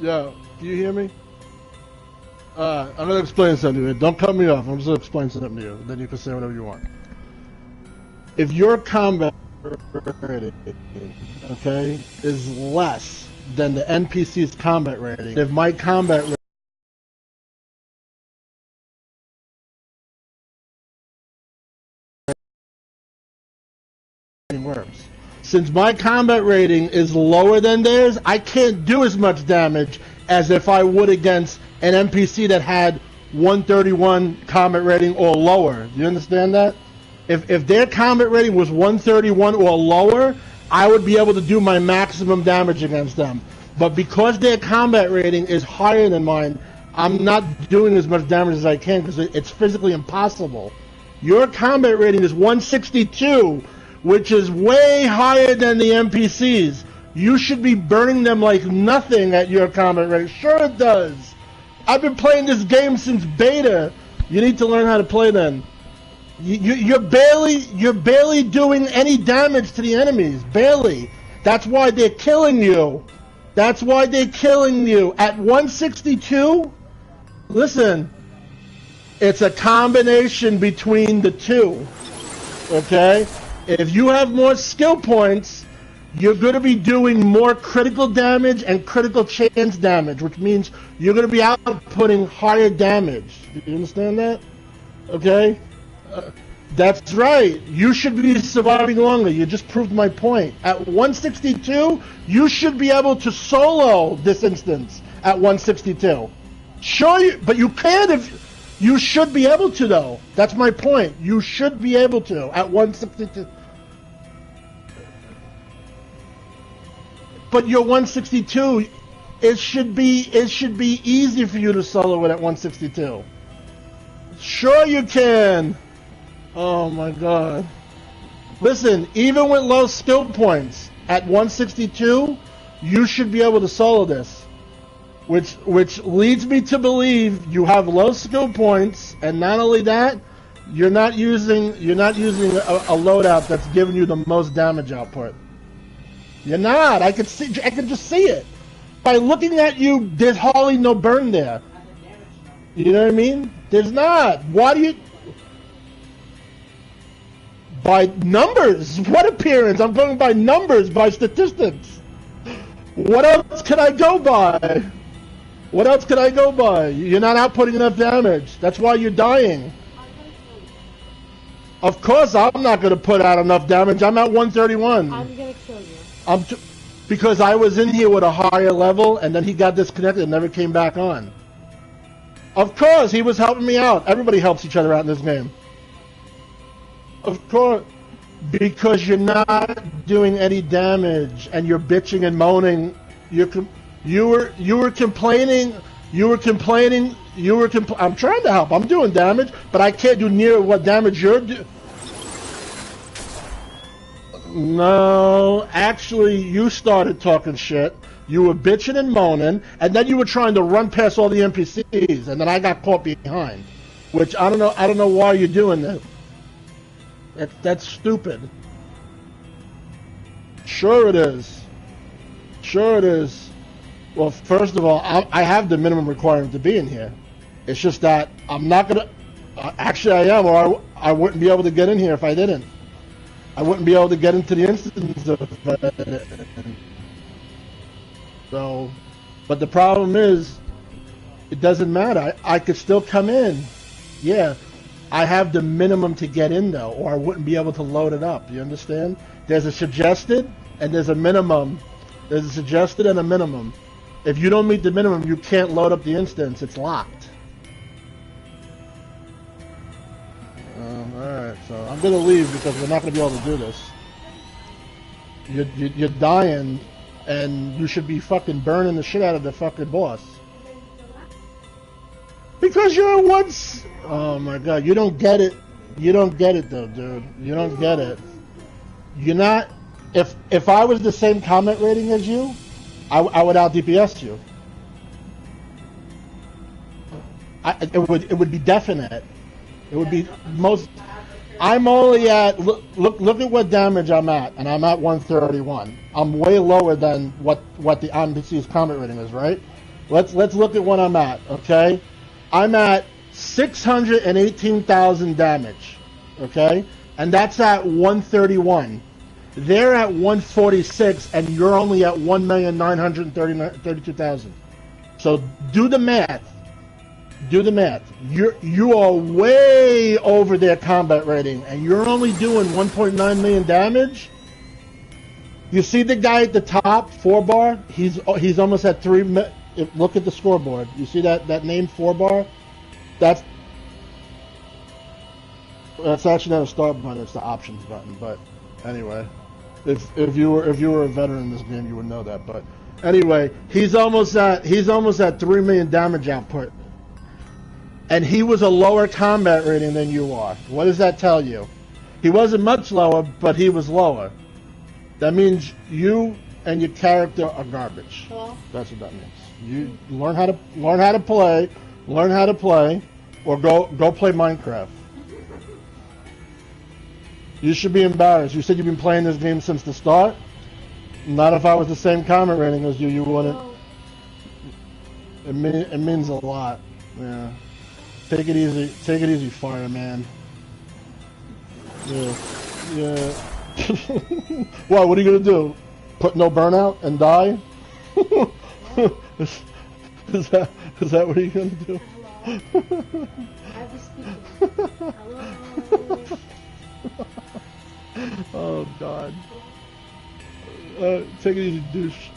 Yo, do you hear me? I'm gonna explain something to you. Don't cut me off. I'm just gonna explain something to you. Then you can say whatever you want. If your combat rating, okay, is less than the NPC's combat rating, if my combat rating works. Since my combat rating is lower than theirs, I can't do as much damage as if I would against an NPC that had 131 combat rating or lower. Do you understand that? If their combat rating was 131 or lower, I would be able to do my maximum damage against them. But because their combat rating is higher than mine, I'm not doing as much damage as I can because it's physically impossible. Your combat rating is 162, which is way higher than the NPCs. You should be burning them like nothing at your combat rating. Sure it does. I've been playing this game since beta. You need to learn how to play then. You're barely doing any damage to the enemies. Barely. That's why they're killing you. That's why they're killing you. At 162, listen, it's a combination between the two. Okay? If you have more skill points, you're going to be doing more critical damage and critical chance damage, which means you're going to be outputting higher damage. Do you understand that? Okay? That's right. You should be surviving longer. You just proved my point. At 162, you should be able to solo this instance at 162. Sure, but you can if... You should be able to, though. That's my point. You should be able to at 162. But your 162, it should be easy for you to solo it at 162. Sure you can. Oh my god. Listen, even with low skill points at 162, you should be able to solo this. Which leads me to believe you have low skill points, and not only that, you're not using a loadout that's giving you the most damage output. You're not. I can just see it. By looking at you, there's hardly no burn there. You know what I mean? There's not. Why do you... By numbers. What appearance? I'm going by numbers, by statistics. What else can I go by? What else could I go by? You're not outputting enough damage. That's why you're dying. Of course, I'm not going to put out enough damage. I'm at 131. I'm going to kill you. Because I was in here with a higher level, and then he got disconnected and never came back on. Of course, he was helping me out. Everybody helps each other out in this game. Of course. Because you're not doing any damage, and you're bitching and moaning. You were complaining. I'm trying to help. I'm doing damage, but I can't do near what damage you're doing. No, actually, you started talking shit. You were bitching and moaning, and then you were trying to run past all the NPCs, and then I got caught behind. Which I don't know why you're doing that. That's stupid. Sure it is. Sure it is. Well, first of all, I have the minimum requirement to be in here. It's just that I'm not gonna. Actually, I am, or I wouldn't be able to get in here if I didn't. I wouldn't be able to get into the instance if I didn't. So, but the problem is, it doesn't matter. I could still come in. Yeah, I have the minimum to get in though, or I wouldn't be able to load it up. You understand? There's a suggested and there's a minimum. There's a suggested and a minimum. If you don't meet the minimum, you can't load up the instance. It's locked. Alright, so I'm gonna leave because we're not gonna be able to do this. You're dying, and you should be fucking burning the shit out of the fucking boss. Because you're once. Oh my god, you don't get it. You don't get it though, dude. You don't get it. You're not. If I was the same comment rating as you, I would out DPS you. It would be definite. It would be most. I'm only at look at what damage I'm at, and I'm at 131. I'm way lower than what the NPC's comment rating is, right? Let's look at what I'm at. Okay, I'm at 618,000 damage. Okay, and that's at 131. They're at 146, and you're only at 1,932,000. So do the math. Do the math. You are way over their combat rating, and you're only doing 1.9 million damage. You see the guy at the top, 4-bar? He's almost at 3. Look at the scoreboard. You see that name, 4-bar? That's actually not a start button. It's the options button. But anyway, if you were a veteran in this game, you would know that. But anyway, he's almost at 3 million damage output. And he was a lower combat rating than you are. What does that tell you? He wasn't much lower, but he was lower. That means you and your character are garbage. Well, that's what that means. You learn how to play, or go play Minecraft. You should be embarrassed. You said you've been playing this game since the start. Not if I was the same comment rating as you. You wouldn't. It means a lot. Yeah. Take it easy, fireman. Yeah. What are you gonna do? Put no burnout and die? is that what you're gonna do? Hello. I was speaking. Hello. Oh God. Take it easy, douche.